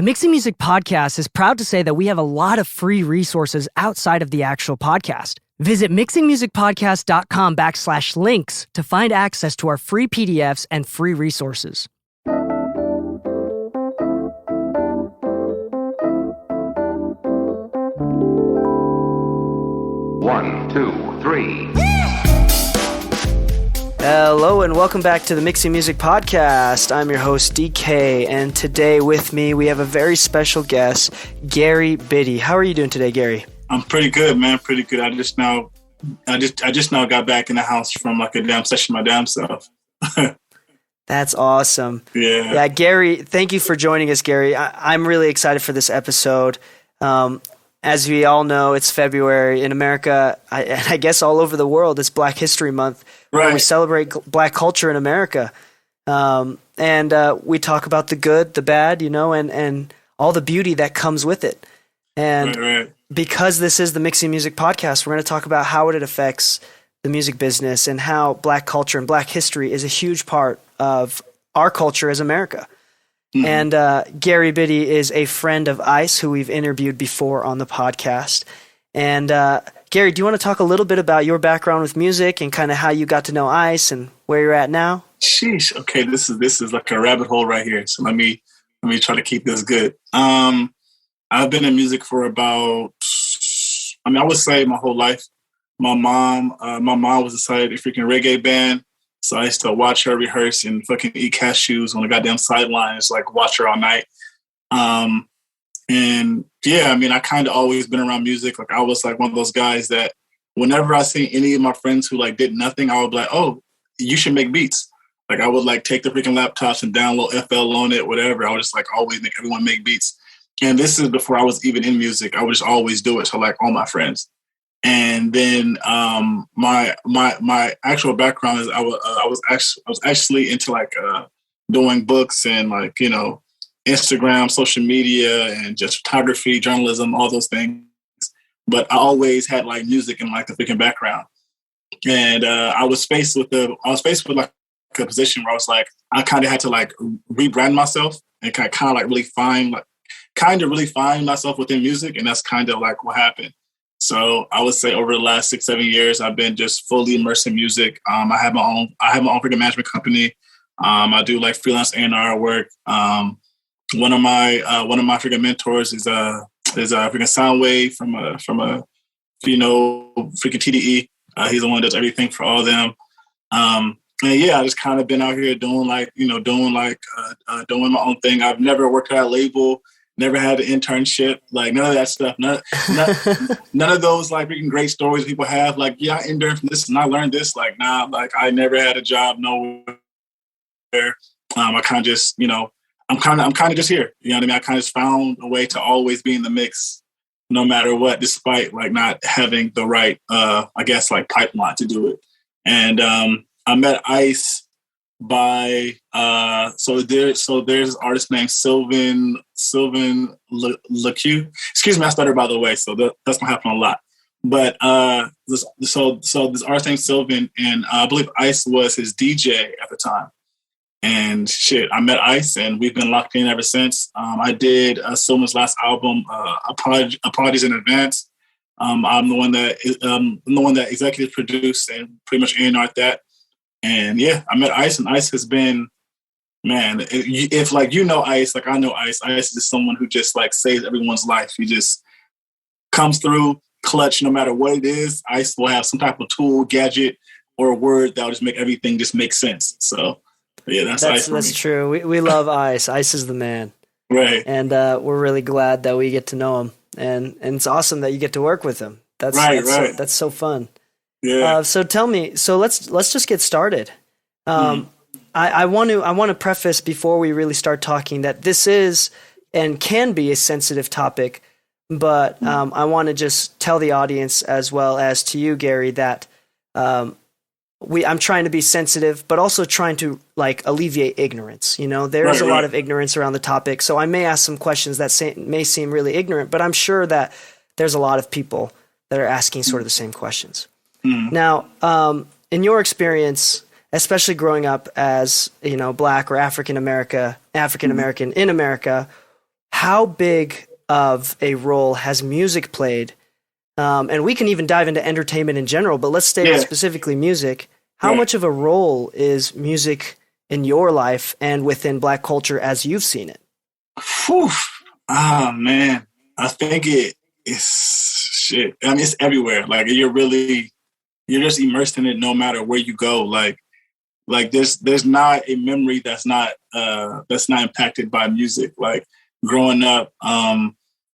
The Mixing Music Podcast is proud to say that we have a lot of free resources outside of the actual podcast. Visit mixingmusicpodcast.com/links to find access to our free PDFs and free resources. One, two, three. Hello and welcome back to the Mixing Music Podcast. I'm your host, Dee Kei, and today with me we have a very special guest, Gary Biddy. How are you doing today, Gary? I'm pretty good, man. Pretty good. I just now got back in the house from like a damn session my damn self. That's awesome. Yeah, Gary, thank you for joining us, Gary. I'm really excited for this episode. As we all know, it's February in America, I guess all over the world. It's Black History Month, right, where we celebrate Black culture in America. And we talk about the good, the bad, and all the beauty that comes with it. And right. Because this is the Mixing Music Podcast, we're going to talk about how it affects the music business and how Black culture and Black history is a huge part of our culture as America. Mm-hmm. And Gary Biddy is a friend of Ice, who we've interviewed before on the podcast. And Gary, do you want to talk a little bit about your background with music and kind of how you got to know Ice and where you're at now? Sheesh. Okay, this is like a rabbit hole right here. So let me try to keep this good. I've been in music for about, I would say my whole life. My mom was inside a freaking reggae band. So I used to watch her rehearse and fucking eat cashews on the goddamn sidelines, like watch her all night. And yeah, I kind of always been around music. Like I was like one of those guys that whenever I see any of my friends who like did nothing, I would be like, oh, you should make beats. Like I would like take the freaking laptops and download FL on it, whatever. I would just like always make everyone make beats. And this is before I was even in music. I would just always do it to like all my friends. And then my actual background is I was actually into like doing books and like Instagram, social media, and just photography, journalism, all those things. But I always had like music in like the freaking background. And I was faced with like a position where I was like I kind of had to like rebrand myself and kind of like really find myself within music, and that's kind of like what happened. So I would say over the last 6-7 years, I've been just fully immersed in music. I have my own freaking management company. I do like freelance A&R work. One of my freaking mentors is a freaking Soundwave from a freaking TDE. He's the one that does everything for all of them. And yeah, I just kind of been out here doing my own thing. I've never worked at a label. Never had an internship, like none of that stuff. None of those like freaking great stories people have. Like, yeah, I interned from this and I learned this. Like, nah, like I never had a job nowhere. I kind of just, I'm kind of just here. You know what I mean? I kind of just found a way to always be in the mix, no matter what, despite like not having the right, I guess, like pipeline to do it. And I met Ice by there's this artist named Sylvan LeQ. Excuse me, I stuttered by the way, so that's gonna happen a lot. But this artist named Sylvan, and I believe Ice was his DJ at the time. And shit, I met Ice, and we've been locked in ever since. I did Sylvan's last album, Apologies in Advance. I'm the one that executive produced and pretty much A&R'd that. And yeah, I met Ice, and Ice has been, man, if like Ice, like I know Ice is just someone who just like saves everyone's life. He just comes through clutch no matter what it is. Ice will have some type of tool, gadget, or a word that will just make everything just make sense. So yeah, that's Ice for me. That's true. We love Ice. Ice is the man. Right. And we're really glad that we get to know him. And it's awesome that you get to work with him. That's so fun. Yeah. So tell me. So let's just get started. I want to preface before we really start talking that this is and can be a sensitive topic, but I want to just tell the audience as well as to you, Gary, that I'm trying to be sensitive, but also trying to like alleviate ignorance. There is a lot of ignorance around the topic, so I may ask some questions that may seem really ignorant, but I'm sure that there's a lot of people that are asking sort of the same questions. Now, in your experience, especially growing up as Black or African American in America, how big of a role has music played? And we can even dive into entertainment in general, but let's stay with specifically music. How much of a role is music in your life and within Black culture as you've seen it? Whew. Ah, man. I think it's shit. I mean, it's everywhere. Like you're just immersed in it no matter where you go. Like there's not a memory that's not impacted by music. Like growing up,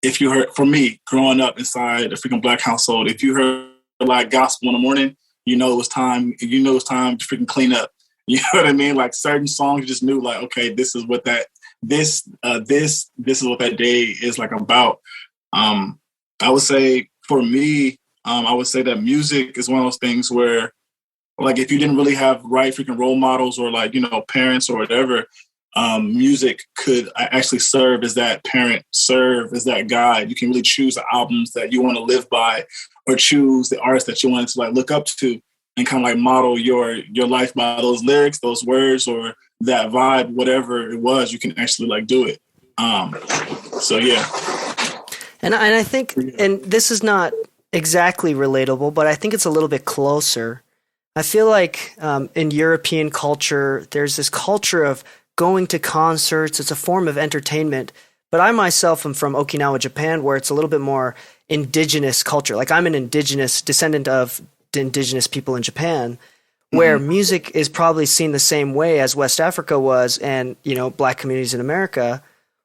if you heard, for me, growing up inside a freaking Black household, if you heard like gospel in the morning, you know it was time to freaking clean up. You know what I mean? Like certain songs you just knew like, okay, this is what that is what that day is like about. I would say for me, I would say that music is one of those things where like if you didn't really have right freaking role models or like, you know, parents or whatever, music could actually serve as that parent, serve as that guide. You can really choose the albums that you want to live by or choose the artists that you want to like look up to and kind of like model your life by those lyrics, those words, or that vibe, whatever it was, you can actually like do it. So yeah. And I think, and this is not exactly relatable, but I think it's a little bit closer. I feel like in European culture, there's this culture of going to concerts. It's a form of entertainment. But I myself am from Okinawa, Japan, where it's a little bit more indigenous culture. Like I'm an indigenous descendant of indigenous people in Japan, where music is probably seen the same way as West Africa was and, you know, Black communities in America,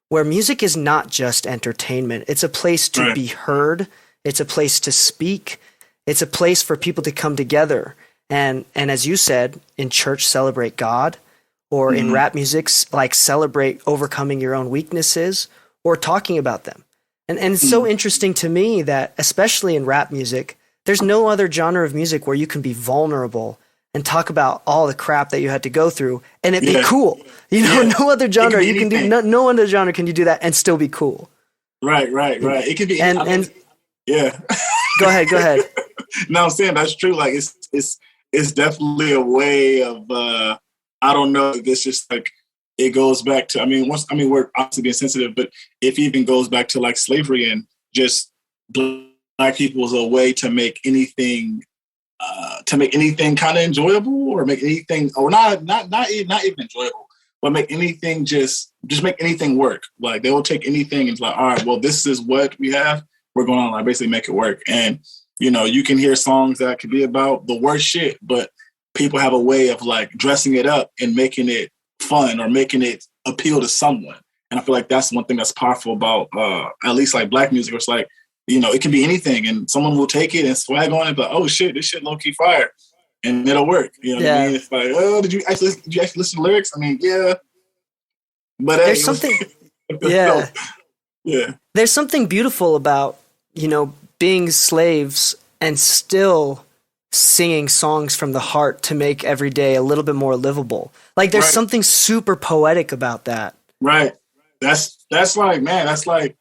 where music is not just entertainment. It's a place to be heard. It's a place to speak. It's a place for people to come together. And as you said, in church, celebrate God, or in rap music, like celebrate overcoming your own weaknesses or talking about them. And it's so interesting to me that, especially in rap music, there's no other genre of music where you can be vulnerable and talk about all the crap that you had to go through and it be cool. You know, no other genre you can do. No other genre can you do that and still be cool. Right. It could be. And yeah. Go ahead. No, I'm saying that's true. Like it's definitely a way of. I don't know. It's just like it goes back to. We're obviously being sensitive, but if it even goes back to like slavery and just Black people as a way to make anything kind of enjoyable, or make anything, or not even enjoyable, but make anything just make anything work. Like they will take anything and it's like, all right, well, this is what we have. We're going to like basically make it work. And you know, you can hear songs that could be about the worst shit, but people have a way of like dressing it up and making it fun or making it appeal to someone. And I feel like that's one thing that's powerful about at least like Black music. Where it's like, you know, it can be anything and someone will take it and swag on it, but oh shit, this shit low key fire. And it'll work. You know what I mean? It's like, oh, did you actually listen to lyrics? I mean, yeah. But there's something yeah. There's something beautiful about, you know, being slaves and still singing songs from the heart to make every day a little bit more livable. Like there's something super poetic about that. Right. That's like, man, that's like,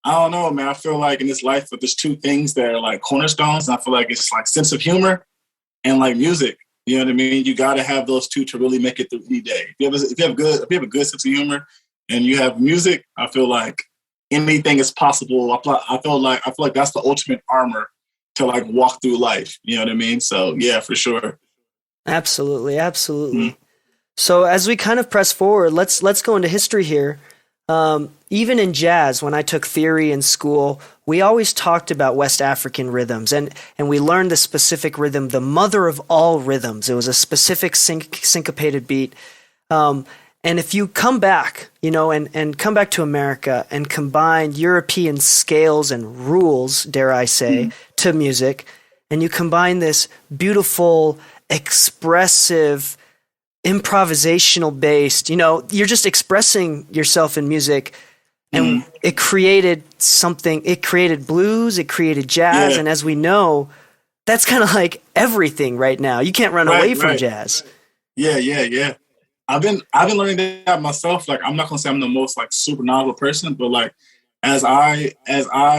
I don't know, man. I feel like in this life, there's two things that are like cornerstones. And I feel like it's like sense of humor and like music. You know what I mean? You got to have those two to really make it through any day. If you have a good sense of humor and you have music, I feel like anything is possible. I feel like that's the ultimate armor to like walk through life. You know what I mean? So yeah, for sure. Absolutely. Mm-hmm. So as we kind of press forward, let's go into history here. Even in jazz, when I took theory in school, we always talked about West African rhythms, and we learned the specific rhythm, the mother of all rhythms. It was a specific syncopated beat. And if you come back, you know, and come back to America and combine European scales and rules, dare I say, to music, and you combine this beautiful, expressive, improvisational based, you know, you're just expressing yourself in music, and it created something. It created blues, it created jazz, and as we know, that's kind of like everything right now. You can't run away from jazz. Yeah. I've been learning that myself. Like, I'm not gonna say I'm the most like super knowledgeable person, but like as I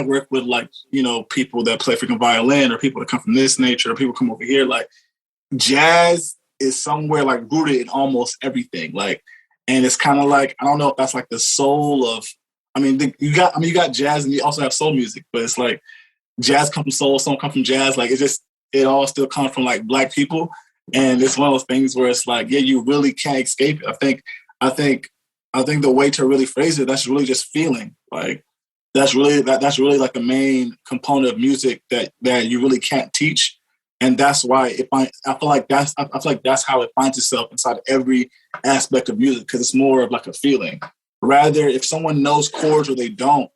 work with like, you know, people that play freaking violin or people that come from this nature or people come over here, like jazz is somewhere like rooted in almost everything. Like, and it's kind of like, I don't know if that's like the soul of you got jazz and you also have soul music, but it's like jazz comes from soul comes from jazz. Like it all still comes from like Black people, and it's one of those things where it's like, yeah, you really can't escape it. I think the way to really phrase it, that's really just feeling. Like that's really like the main component of music that you really can't teach. And that's why I feel like that's how it finds itself inside every aspect of music, because it's more of like a feeling. Rather, if someone knows chords or they don't,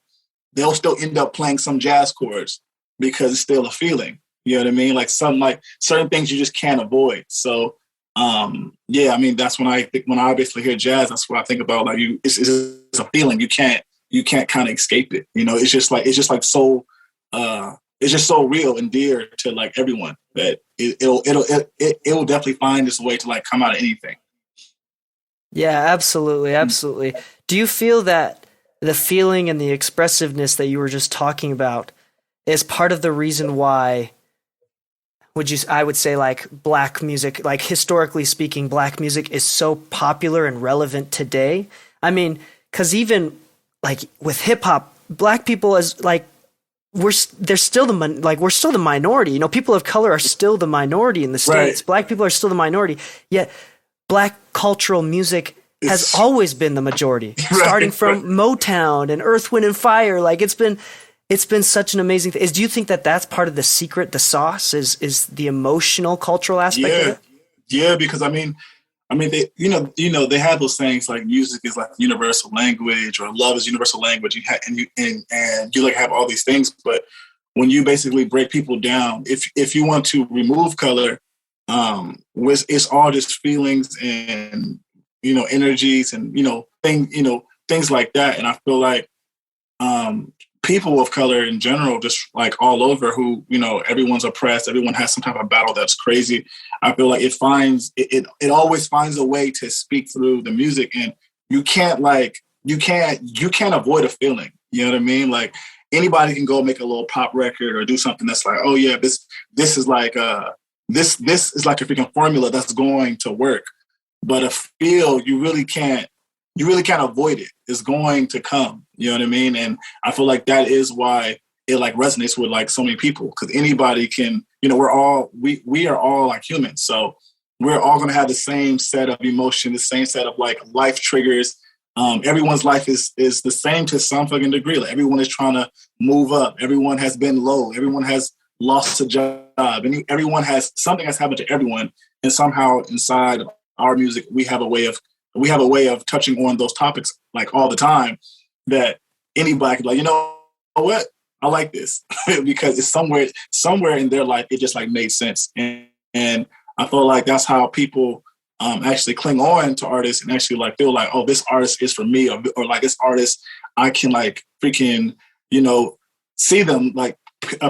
they'll still end up playing some jazz chords because it's still a feeling. You know what I mean? Like certain things you just can't avoid. So yeah, I mean, that's when I basically hear jazz, that's what I think about. Like it's a feeling. You can't kind of escape it. You know, it's just like so it's just so real and dear to like everyone that it'll definitely find its way to like come out of anything. Yeah, absolutely. Do you feel that the feeling and the expressiveness that you were just talking about is part of the reason why I would say like Black music, like historically speaking, Black music is so popular and relevant today? I mean, because even like with hip hop, Black people as like we're still the minority. You know, people of color are still the minority in the States. Right. Black people are still the minority. Yet Black cultural music has always been the majority, starting from Motown and Earth, Wind and Fire. Like it's been such an amazing thing. Do you think that that's part of the secret, the sauce, is the emotional, cultural aspect of it? Yeah, because I mean, they, they have those sayings like music is like universal language or love is universal language, and you like have all these things. But when you basically break people down, if you want to remove color, it's all just feelings and energies and things like that. And I feel like people of color in general, just like all over, who everyone's oppressed, everyone has some type of battle that's crazy. I feel like it always finds a way to speak through the music, and you can't avoid a feeling. You know what I mean? Like anybody can go make a little pop record or do something that's like, oh yeah, this is like this is like a freaking formula that's going to work. But a feel, you really can't avoid it. It's going to come. You know what I mean? And I feel like that is why it like resonates with like so many people, because anybody can, we are all like humans. So we're all going to have the same set of emotion, the same set of like life triggers. Everyone's life is the same to some fucking degree. Like everyone is trying to move up. Everyone has been low. Everyone has lost a job. And everyone has something that's happened to everyone. And somehow inside of our music, we have a way of touching on those topics like all the time, that anybody can be like, you know what? I like this because it's somewhere in their life, it just like made sense. And I feel like that's how people actually cling on to artists and actually like feel like, oh, this artist is for me, or like this artist, I can like freaking, see them, like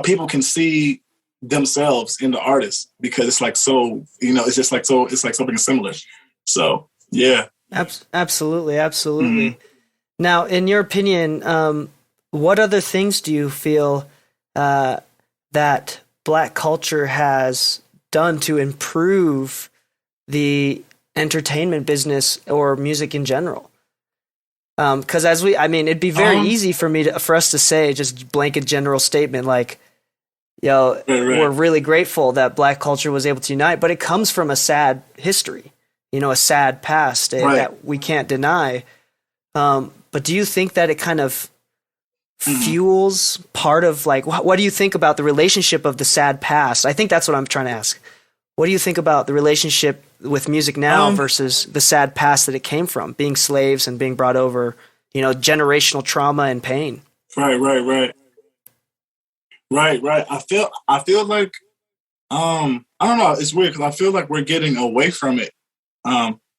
people can see themselves in the artist because it's like so, it's just like so, it's like something similar. So yeah. Absolutely. Mm-hmm. Now, in your opinion, what other things do you feel that Black culture has done to improve the entertainment business or music in general? Because it'd be very easy for us to say just blanket general statement like, we're really grateful that Black culture was able to unite, but it comes from a sad history, a sad past that we can't deny. But do you think that it kind of fuels part of like, what do you think about the relationship of the sad past? I think that's what I'm trying to ask. What do you think about the relationship with music now versus the sad past that it came from, being slaves and being brought over, generational trauma and pain? Right. I feel like, I don't know. It's weird because I feel like we're getting away from it.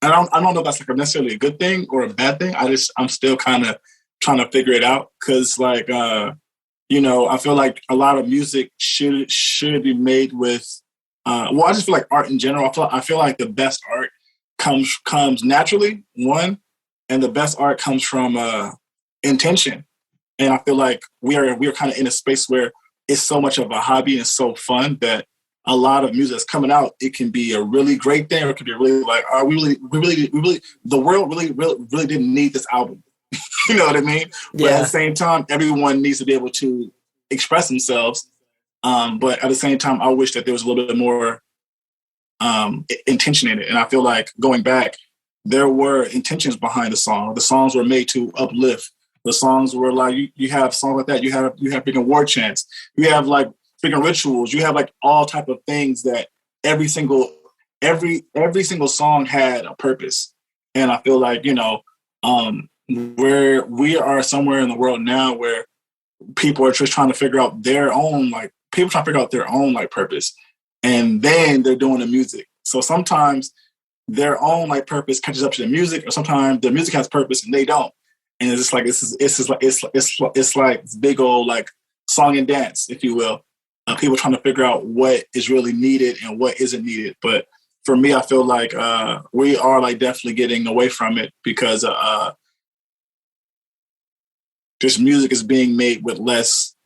I don't know if that's like necessarily a good thing or a bad thing. I'm still kind of trying to figure it out because like, I feel like a lot of music should be made with, I just feel like art in general. I feel like the best art comes naturally, one, and the best art comes from intention. And I feel like we are kind of in a space where it's so much of a hobby and so fun that a lot of music that's coming out, it can be a really great thing, or it could be really like, the world really didn't need this album. You know what I mean? But Yeah. at the same time, everyone needs to be able to express themselves. But at the same time, I wish that there was a little bit more intention in it. And I feel like going back, there were intentions behind the song. The songs were made to uplift. The songs were like, you have songs like that. You have freaking war chants. You have like freaking rituals. You have like all type of things that every single song had a purpose. And I feel like, where we are somewhere in the world now where people are just trying to figure out their own, purpose. And then they're doing the music. So sometimes their own like purpose catches up to the music, or sometimes the music has purpose and they don't. And it's just like it's like this big old like song and dance, if you will. People trying to figure out what is really needed and what isn't needed. But for me, I feel like we are like definitely getting away from it because this music is being made with less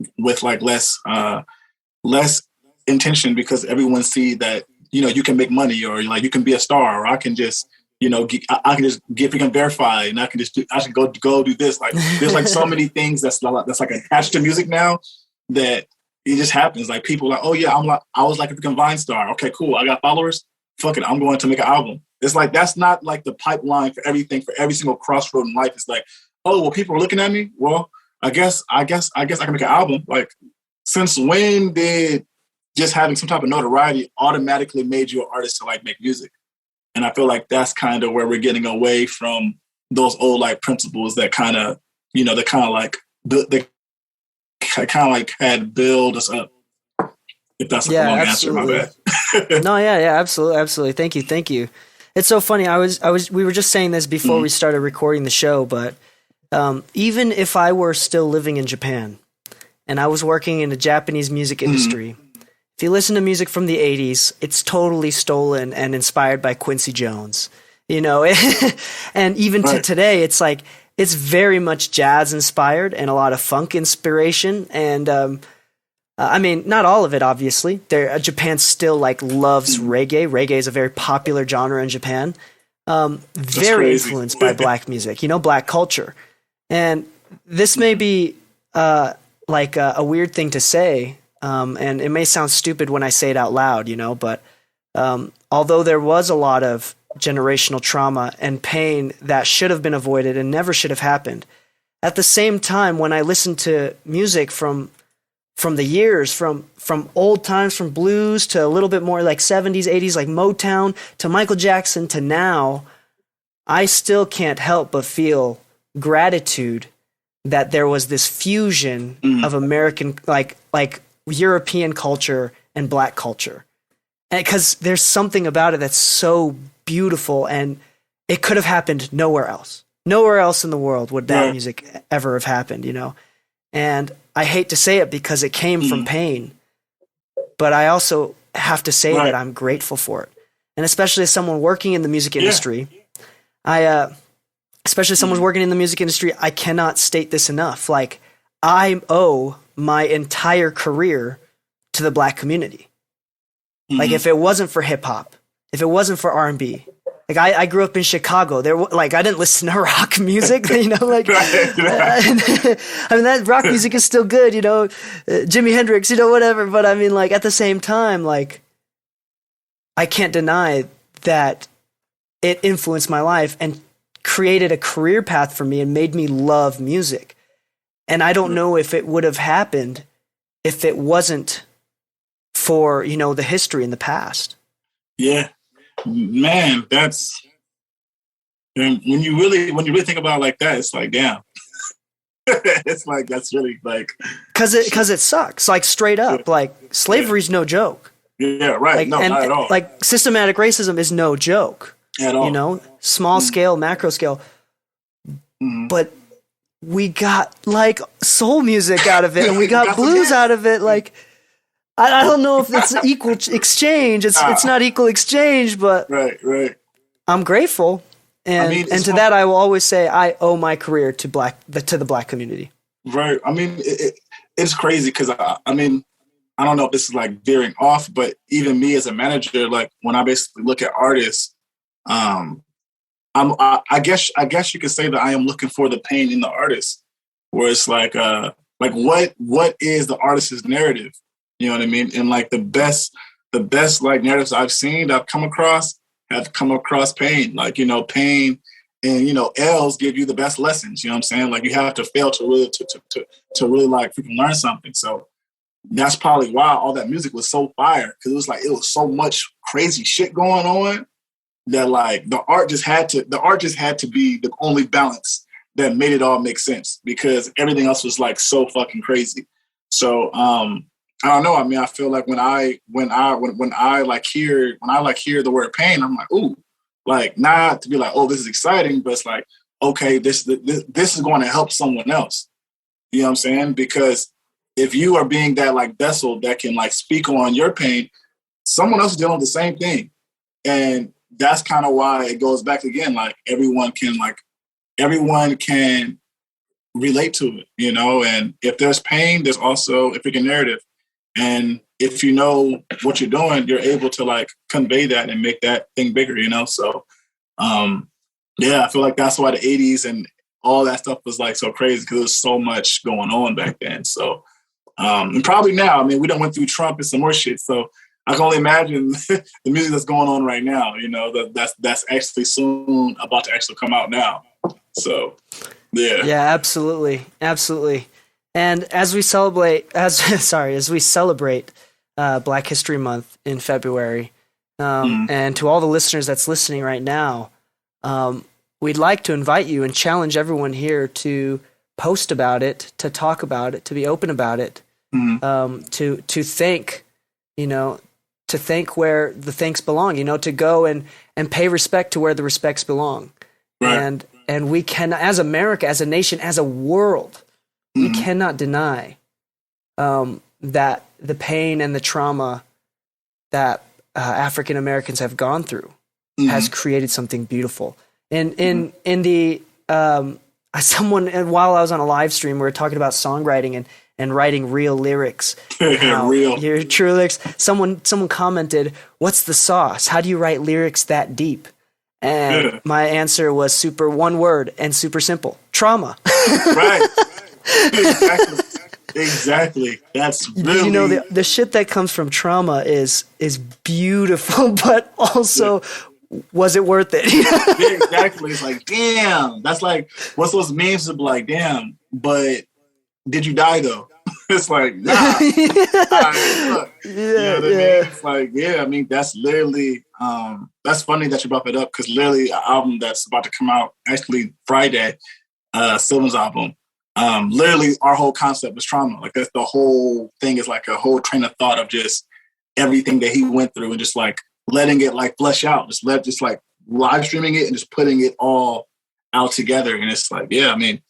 intention, because everyone see that you can make money, or like you can be a star, or I can just I can just get freaking verified, and I can go do this. Like there's like so many things that's like attached to music now that it just happens. Like people are like, oh yeah, I was like a freaking Vine star. Okay, cool. I got followers. Fuck it, I'm going to make an album. It's like that's not like the pipeline for everything, for every single crossroad in life. It's like, oh well, people are looking at me. Well, I guess I can make an album. Like, since when did just having some type of notoriety automatically made you an artist to like make music? And I feel like that's kind of where we're getting away from those old like principles that kind of had build us up. If that's a long answer, my bad. No, yeah, absolutely. Thank you. It's so funny. We were just saying this before we started recording the show, but even if I were still living in Japan and I was working in the Japanese music industry, if you listen to music from the 80s, it's totally stolen and inspired by Quincy Jones, and even to today, it's like, it's very much jazz inspired and a lot of funk inspiration. And, I mean, not all of it, obviously. Japan still like loves reggae. Reggae is a very popular genre in Japan. Very influenced by black music, black culture. And this may be like a weird thing to say, and it may sound stupid when I say it out loud, but although there was a lot of generational trauma and pain that should have been avoided and never should have happened, at the same time, when I listen to music from the years, from old times, from blues to a little bit more like 70s, 80s, like Motown, to Michael Jackson, to now, I still can't help but feel gratitude that there was this fusion of American, like European culture and black culture. And because there's something about it that's so beautiful, and it could have happened nowhere else. Nowhere else in the world would that music ever have happened, And I hate to say it because it came from pain, but I also have to say that I'm grateful for it. And especially as someone working in the music industry, especially someone working in the music industry, I cannot state this enough. Like, I owe my entire career to the black community. Like, if it wasn't for hip hop, if it wasn't for R&B, like I grew up in Chicago. I didn't listen to rock music, I mean, that rock music is still good, Jimi Hendrix, whatever. But I mean, like, at the same time, like, I can't deny that it influenced my life and created a career path for me and made me love music. And I don't know if it would have happened if it wasn't for, the history in the past. Yeah. Man, when you really think about it like that, it's like, damn. It's like, that's really like, because it sucks, like, straight up. Like, slavery's no joke. Yeah, right. Like, no, not at all. Like, systematic racism is no joke at all. Small scale, macro scale. But we got like soul music out of it, and we got blues out of it. Like, I don't know if it's equal exchange. It's not equal exchange, but right. I'm grateful, and to that I will always say I owe my career to the black community. Right. I mean, it's crazy because I mean, I don't know if this is like veering off, but even me as a manager, like when I basically look at artists, I guess you could say that I am looking for the pain in the artist, where it's like what is the artist's narrative? You know what I mean? And like the best like narratives I've seen that I've come across have come across pain. Like, you know, pain and, you know, L's give you the best lessons. You know what I'm saying? Like you have to fail to really like freaking learn something. So that's probably why all that music was so fire, because it was so much crazy shit going on that like the art just had to be the only balance that made it all make sense, because everything else was like so fucking crazy. So I don't know. I mean, I feel like when I hear the word pain, I'm like, ooh, like not to be like, oh, this is exciting, but it's like, okay, this is going to help someone else. You know what I'm saying? Because if you are being that like vessel that can like speak on your pain, someone else is dealing with the same thing. And that's kind of why it goes back again. Like everyone can relate to it, you know? And if there's pain, there's also a freaking narrative. And if you know what you're doing, you're able to like convey that and make that thing bigger, you know? So, yeah, I feel like that's why the 80s and all that stuff was like so crazy, because there was so much going on back then. So, and probably now, I mean, we done went through Trump and some more shit. So I can only imagine the music that's going on right now, you know, that's actually soon about to actually come out now. So, yeah. Yeah, absolutely. Absolutely. And as we celebrate Black History Month in February, and to all the listeners that's listening right now, we'd like to invite you and challenge everyone here to post about it, to talk about it, to be open about it, to think, you know, to think where the thanks belong, you know, to go and pay respect to where the respects belong. Right. And we can, as America, as a nation, as a world, we cannot deny that the pain and the trauma that African Americans have gone through has created something beautiful. And in the someone, while I was on a live stream, we were talking about songwriting and writing real lyrics. Your true lyrics. Someone commented, "What's the sauce? How do you write lyrics that deep?" And my answer was one word and super simple: trauma. Right. Exactly. That's really, you know, the shit that comes from trauma is beautiful, but also, was it worth it? Yeah, exactly. It's like, damn. That's like, what's those memes of like, damn, but did you die though? It's like, nah. Look. Yeah, you know what I mean? It's like, yeah, I mean, that's literally, that's funny that you brought that up, because literally an album that's about to come out actually Friday, Sylvan's album, literally our whole concept is trauma. Like that's the whole thing, is like a whole train of thought of just everything that he went through and just like letting it like flesh out, just like live streaming it and just putting it all out together. And it's like, yeah, I mean,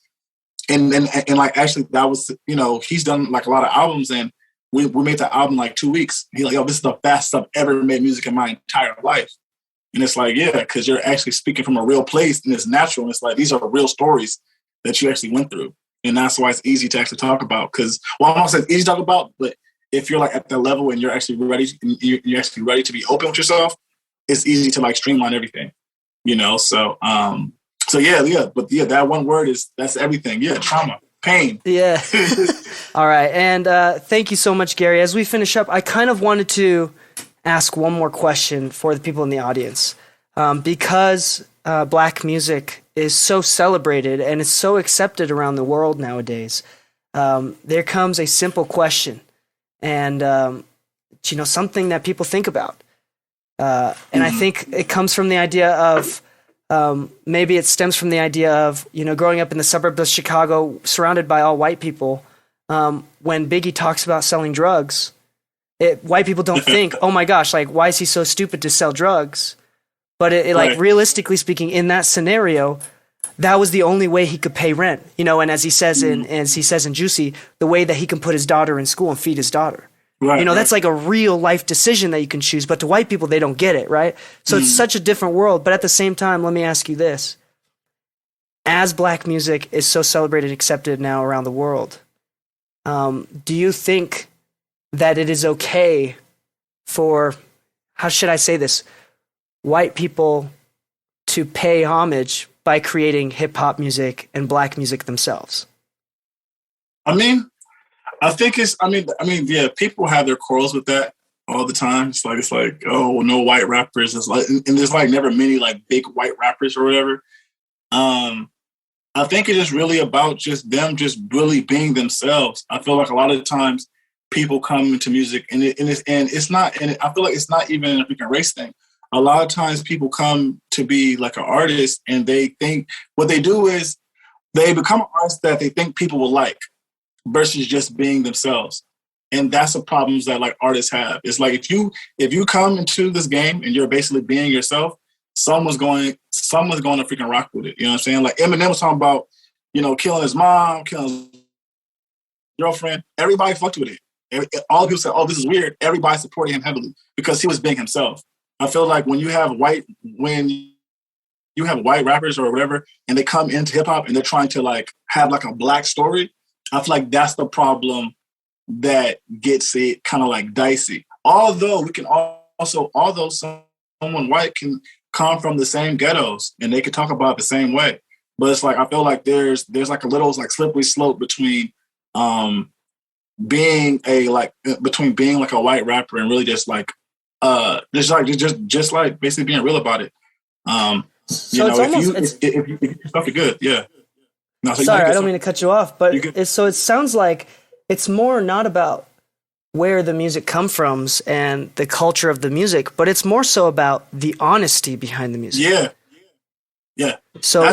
and like actually that was, you know, he's done like a lot of albums, and we made that album like 2 weeks. He's like, yo, this is the fastest I've ever made music in my entire life. And it's like, yeah, because you're actually speaking from a real place and it's natural. And it's like, these are real stories that you actually went through. And that's why it's easy to actually talk about. Because, well, I'm not saying it's easy to talk about, but if you're like at that level and you're actually ready to be open with yourself, it's easy to like streamline everything, you know? So, yeah. But yeah, that one word that's everything. Yeah. Trauma, pain. Yeah. All right. And thank you so much, Gary. As we finish up, I kind of wanted to ask one more question for the people in the audience. Because Black music is so celebrated and is so accepted around the world nowadays, there comes a simple question, and you know, something that people think about. And I think it comes from the idea of, maybe it stems from the idea of, you know, growing up in the suburbs of Chicago, surrounded by all white people. When Biggie talks about selling drugs, white people don't think, oh my gosh, like, why is he so stupid to sell drugs? But it like, realistically speaking, in that scenario, that was the only way he could pay rent, you know. And as he says in Juicy, the way that he can put his daughter in school and feed his daughter. Right, you know, that's like a real life decision that you can choose. But to white people, they don't get it, right? So it's such a different world. But at the same time, let me ask you this: as Black music is so celebrated and accepted now around the world, do you think that it is okay for, how should I say this, white people to pay homage by creating hip hop music and black music themselves? I mean, I think it's. Yeah. People have their quarrels with that all the time. It's like, oh, no white rappers. It's like, and there's like never many like big white rappers or whatever. I think it is really about just them just really being themselves. I feel like a lot of the times people come into music and it's not, and I feel like it's not even a freaking race thing. A lot of times people come to be like an artist and they think what they do is they become an artist that they think people will like versus just being themselves. And that's the problems that like artists have. It's like if you come into this game and you're basically being yourself, someone's going to freaking rock with it. You know what I'm saying? Like Eminem was talking about, killing his mom, killing his girlfriend. Everybody fucked with it. All the people said, oh, this is weird. Everybody supported him heavily because he was being himself. I feel like when you have white rappers or whatever, and they come into hip hop and they're trying to like have like a black story, I feel like that's the problem that gets it kind of like dicey. Although someone white can come from the same ghettos and they can talk about it the same way. But it's like I feel like there's like a little like slippery slope between being like a white rapper and really just like basically being real about it. So if you stuff it good, yeah. No, sorry, I don't mean to cut you off, but it sounds like it's more not about where the music comes from and the culture of the music, but it's more so about the honesty behind the music. Yeah. So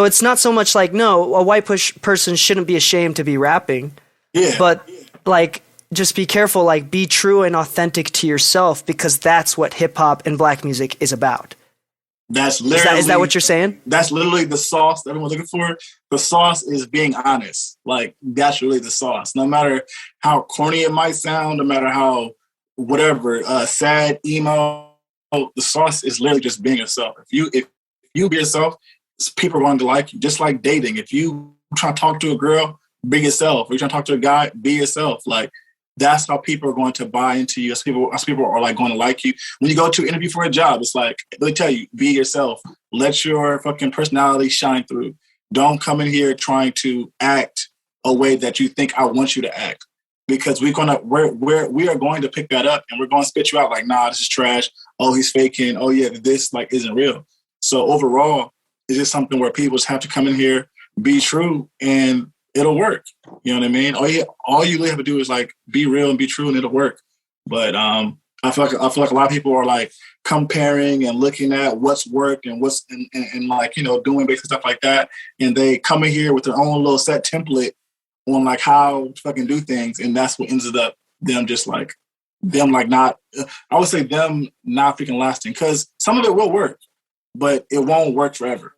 it's not so much like, no, a white person shouldn't be ashamed to be rapping. Yeah. But like, just be careful, like be true and authentic to yourself because that's what hip hop and black music is about. That's literally, is that what you're saying? That's literally the sauce that everyone's looking for. The sauce is being honest. Like that's really the sauce. No matter how corny it might sound, no matter how whatever sad, emo, the sauce is literally just being yourself. If you be yourself, people are going to like you. Just like dating. If you try to talk to a girl, be yourself. If you try to talk to a guy, be yourself. Like that's how people are going to buy into you. As people are like going to like you. When you go to interview for a job, it's like they tell you, be yourself. Let your fucking personality shine through. Don't come in here trying to act a way that you think I want you to act. Because we are going to pick that up and we're going to spit you out like, nah, this is trash. Oh, he's faking. Oh yeah, this like isn't real. So overall, it's just something where people just have to come in here, be true, and it'll work. You know what I mean? All you really have to do is like be real and be true, and it'll work. But I feel like a lot of people are like comparing and looking at what's worked and what's and like doing basic stuff like that, and they come in here with their own little set template on like how to fucking do things, and that's what ends up them not. I would say them not freaking lasting because some of it will work, but it won't work forever.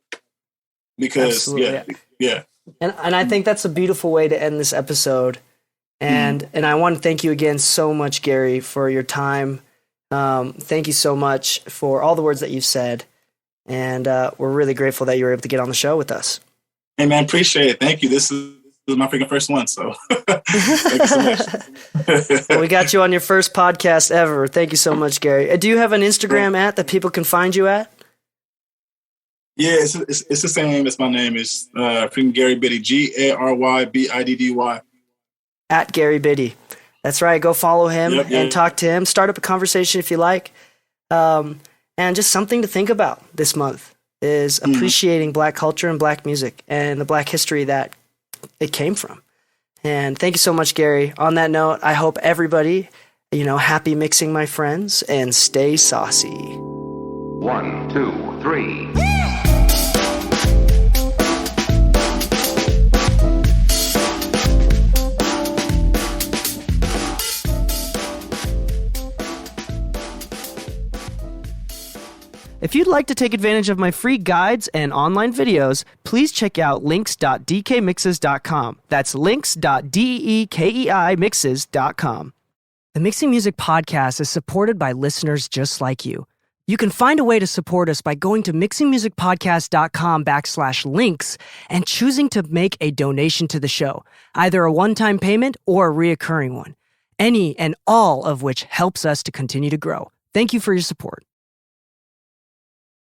Because absolutely. Yeah. And I think that's a beautiful way to end this episode. And I want to thank you again so much, Gary, for your time. Thank you so much for all the words that you've said. And we're really grateful that you were able to get on the show with us. Hey, man, appreciate it. Thank you. This is my freaking first one, so thank you so much. Well, we got you on your first podcast ever. Thank you so much, Gary. Do you have an Instagram that people can find you at? Yeah, it's the same as my name. It's freaking Gary Biddy, GaryBiddy. At Gary Biddy. That's right. Go follow him and talk to him. Start up a conversation if you like. And just something to think about this month is appreciating black culture and black music and the black history that it came from. And thank you so much, Gary. On that note, I hope everybody, happy mixing, my friends, and stay saucy. 1, 2, 3. If you'd like to take advantage of my free guides and online videos, please check out links.dekeimixes.com. That's links.dekeimixes.com. The Mixing Music Podcast is supported by listeners just like you. You can find a way to support us by going to mixingmusicpodcast.com/links and choosing to make a donation to the show, either a one-time payment or a reoccurring one. Any and all of which helps us to continue to grow. Thank you for your support.